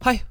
Hi,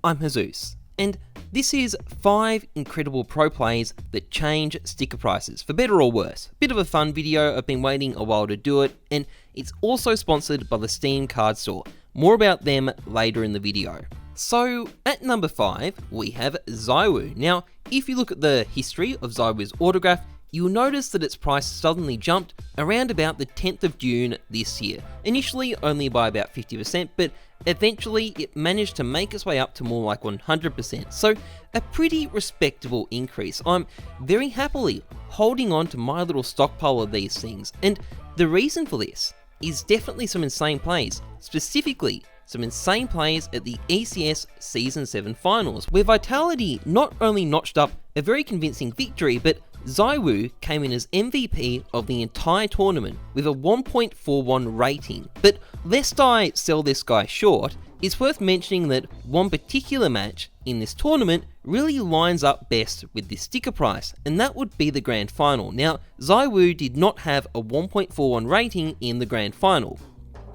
I'm Heyzeus, and this is 5 incredible pro plays that change sticker prices, for better or worse. Bit of a fun video, I've been waiting a while to do it, and it's also sponsored by the Steam card store. More about them later in the video. So, at number 5, we have ZywOo. Now, if you look at the history of ZywOo's autograph, you'll notice that its price suddenly jumped around about the 10th of June this year. Initially only by about 50%, but eventually it managed to make its way up to more like 100%, so a pretty respectable increase. I'm very happily holding on to my little stockpile of these things, and the reason for this is definitely some insane plays, specifically some insane plays at the ECS Season 7 Finals, where Vitality not only notched up a very convincing victory, but ZywOo came in as MVP of the entire tournament with a 1.41 rating. But lest I sell this guy short, it's worth mentioning that one particular match in this tournament really lines up best with this sticker price, and that would be the Grand Final. Now, ZywOo did not have a 1.41 rating in the Grand Final.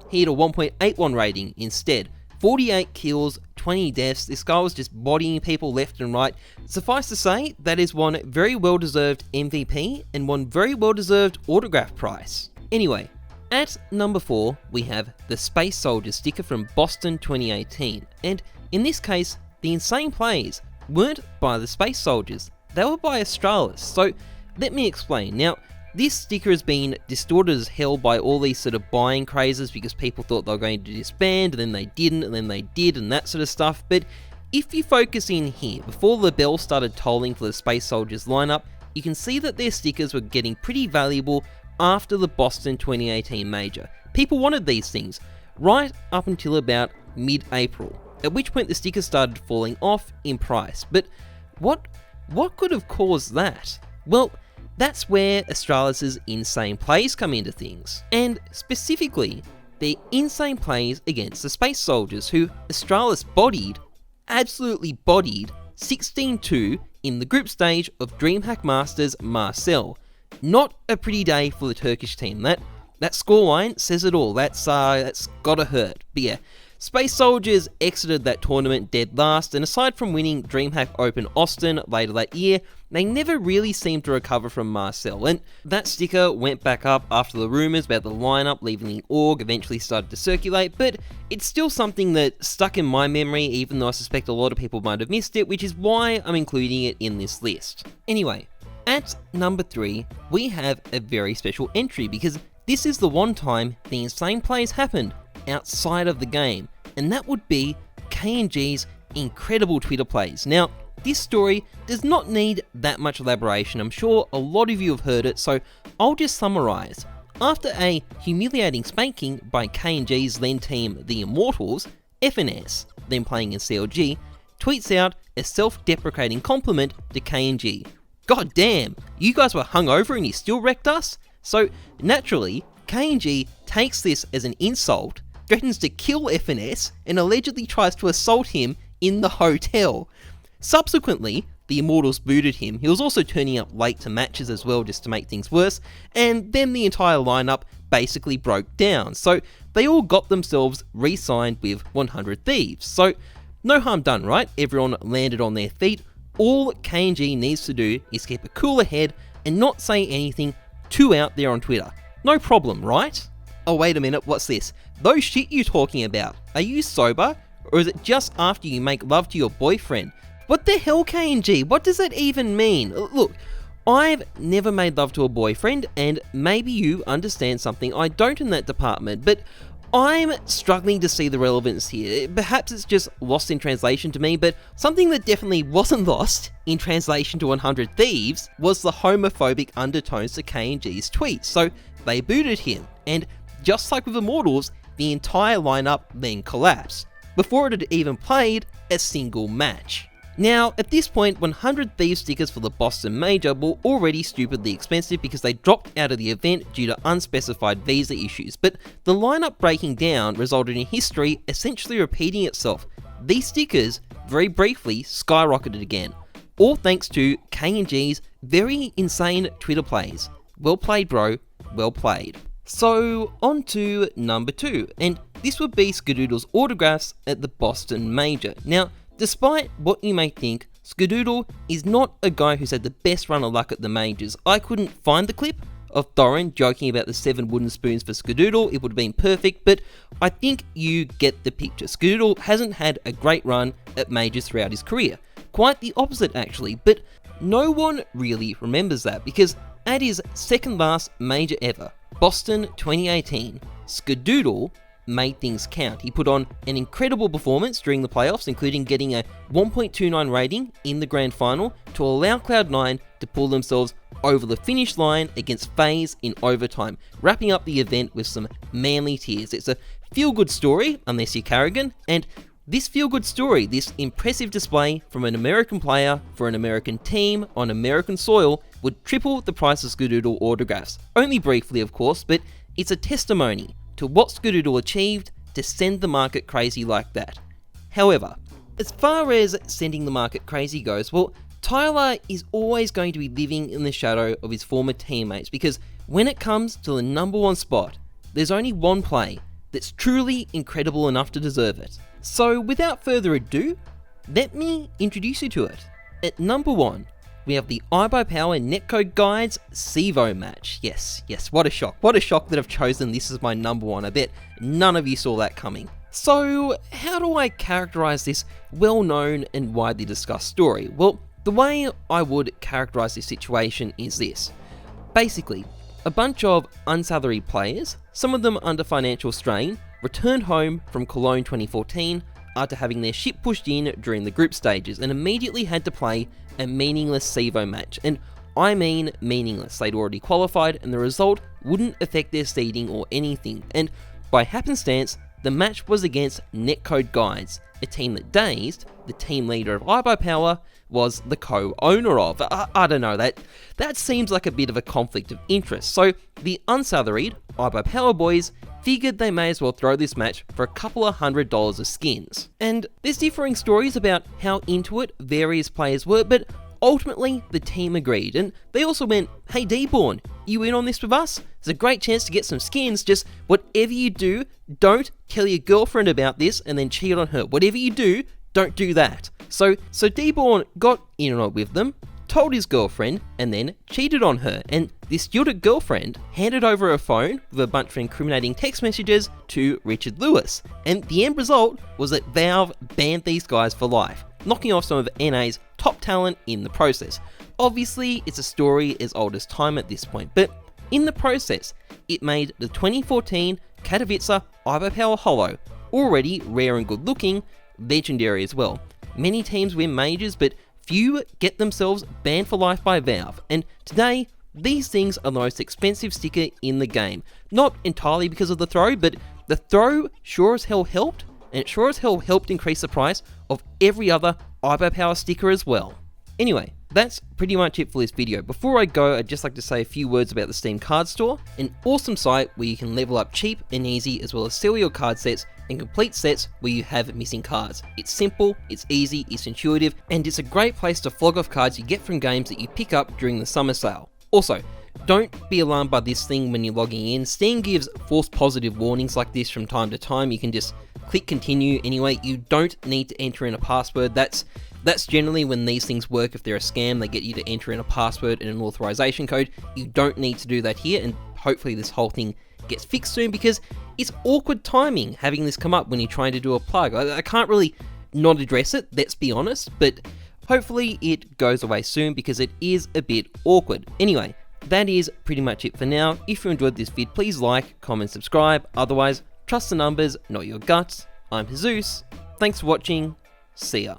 He had a 1.81 rating instead. 48 kills, 20 deaths, this guy was just bodying people left and right. Suffice to say, that is one very well-deserved MVP and one very well-deserved autograph price. Anyway, at number 4, we have the Space Soldier sticker from Boston 2018. And in this case, the insane plays weren't by the Space Soldiers, they were by Astralis. So let me explain. Now, this sticker has been distorted as hell by all these sort of buying crazes because people thought they were going to disband and then they didn't and then they did and that sort of stuff. But if you focus in here, before the bell started tolling for the Space Soldiers lineup, you can see that their stickers were getting pretty valuable after the Boston 2018 major. People wanted these things right up until about mid-April, at which point the stickers started falling off in price. But what could have caused that? Well, that's where Astralis' insane plays come into things, and specifically, their insane plays against the Space Soldiers, who Astralis absolutely bodied 16-2 in the group stage of DreamHack Masters Marseille. Not a pretty day for the Turkish team. That scoreline says it all. That's gotta hurt. But yeah, Space Soldiers exited that tournament dead last, and aside from winning DreamHack Open Austin later that year, they never really seemed to recover from Marseille, and that sticker went back up after the rumours about the lineup leaving the org eventually started to circulate, but it's still something that stuck in my memory, even though I suspect a lot of people might have missed it, which is why I'm including it in this list. Anyway, at number 3, we have a very special entry, because this is the one time the insane plays happened outside of the game, and that would be KaneG's incredible Twitter plays. Now, this story does not need that much elaboration. I'm sure a lot of you have heard it, so I'll just summarise. After a humiliating spanking by KaneG's then team, the Immortals, FNS, then playing in CLG, tweets out a self-deprecating compliment to KaneG. God damn, you guys were hungover and you still wrecked us? So, naturally, KaneG takes this as an insult, threatens to kill FNS, and allegedly tries to assault him in the hotel. Subsequently, the Immortals booted him. He was also turning up late to matches as well, just to make things worse, and then the entire lineup basically broke down. So they all got themselves re-signed with 100 Thieves. So no harm done, right? Everyone landed on their feet. All KaneG needs to do is keep a cooler head and not say anything too out there on Twitter. No problem, right? Oh, wait a minute, what's this? Those shit you talking about, are you sober? Or is it just after you make love to your boyfriend? What the hell, KaneG? What does that even mean? Look, I've never made love to a boyfriend, and maybe you understand something I don't in that department, but I'm struggling to see the relevance here. Perhaps it's just lost in translation to me, but something that definitely wasn't lost in translation to 100 Thieves was the homophobic undertones to KaneG's tweets. So they booted him, and just like with Immortals, the entire lineup then collapsed, before it had even played a single match. Now, at this point, 100 Thieves stickers for the Boston Major were already stupidly expensive because they dropped out of the event due to unspecified visa issues, but the lineup breaking down resulted in history essentially repeating itself. These stickers, very briefly, skyrocketed again, all thanks to KaneG's very insane Twitter plays. Well played, bro, well played. So, on to number 2, and this would be Skadoodle's autographs at the Boston Major. Now, despite what you may think, Skadoodle is not a guy who's had the best run of luck at the majors. I couldn't find the clip of Thorin joking about the 7 wooden spoons for Skadoodle. It would have been perfect, but I think you get the picture. Skadoodle hasn't had a great run at majors throughout his career. Quite the opposite actually, but no one really remembers that because at his second last major ever, Boston 2018, Skadoodle made things count. He put on an incredible performance during the playoffs, including getting a 1.29 rating in the grand final to allow Cloud9 to pull themselves over the finish line against FaZe in overtime, wrapping up the event with some manly tears. It's a feel-good story, unless you're KaneG, and this feel-good story, this impressive display from an American player for an American team on American soil would triple the price of Skadoodle autographs. Only briefly, of course, but it's a testimony to what Skadoodle achieved to send the market crazy like that. However, as far as sending the market crazy goes, well, Tyler is always going to be living in the shadow of his former teammates because when it comes to the #1 spot, there's only one play that's truly incredible enough to deserve it. So without further ado, let me introduce you to it. At number 1, we have the Ibuypower Netcode Guides CEVO match. Yes, what a shock. What a shock that I've chosen this as my number 1. I bet none of you saw that coming. So how do I characterize this well-known and widely discussed story? Well, the way I would characterize this situation is this. Basically, a bunch of unsalaried players, some of them under financial strain, returned home from Cologne 2014 after having their ship pushed in during the group stages and immediately had to play a meaningless CEVO match. And I mean meaningless. They'd already qualified and the result wouldn't affect their seeding or anything. And by happenstance, the match was against Netcode Guides, a team that Dazed, the team leader of Ibuypower, was the co-owner of. I don't know, that seems like a bit of a conflict of interest. So the unsalaried Ibuypower boys figured they may as well throw this match for a couple of $100 of skins. And there's differing stories about how into it various players were, but ultimately the team agreed. And they also went, hey D-Born, you in on this with us? It's a great chance to get some skins, just whatever you do, don't tell your girlfriend about this and then cheat on her. Whatever you do, don't do that. So D-Born got in on it with them, told his girlfriend, and then cheated on her. And this jilted girlfriend handed over her phone with a bunch of incriminating text messages to Richard Lewis. And the end result was that Valve banned these guys for life, knocking off some of NA's top talent in the process. Obviously, it's a story as old as time at this point, but in the process, it made the 2014 Katowice Ibuypower Holo, already rare and good looking, legendary as well. Many teams win majors, but few get themselves banned for life by Valve, and today, these things are the most expensive sticker in the game. Not entirely because of the throw, but the throw sure as hell helped, and it sure as hell helped increase the price of every other Ibuypower sticker as well. Anyway, that's pretty much it for this video. Before I go, I'd just like to say a few words about the Steam Card Store, an awesome site where you can level up cheap and easy, as well as sell your card sets and complete sets where you have missing cards. It's simple, it's easy, it's intuitive, and it's a great place to flog off cards you get from games that you pick up during the summer sale. Also, don't be alarmed by this thing when you're logging in. Steam gives false positive warnings like this from time to time. You can just click continue anyway. You don't need to enter in a password. That's generally when these things work. If they're a scam, they get you to enter in a password and an authorization code. You don't need to do that here, and hopefully this whole thing gets fixed soon, because it's awkward timing having this come up when you're trying to do a plug. I can't really not address it, let's be honest, but hopefully it goes away soon because it is a bit awkward. Anyway, that is pretty much it for now. If you enjoyed this vid, please like, comment, subscribe. Otherwise, trust the numbers, not your guts. I'm Heyzeus. Thanks for watching. See ya.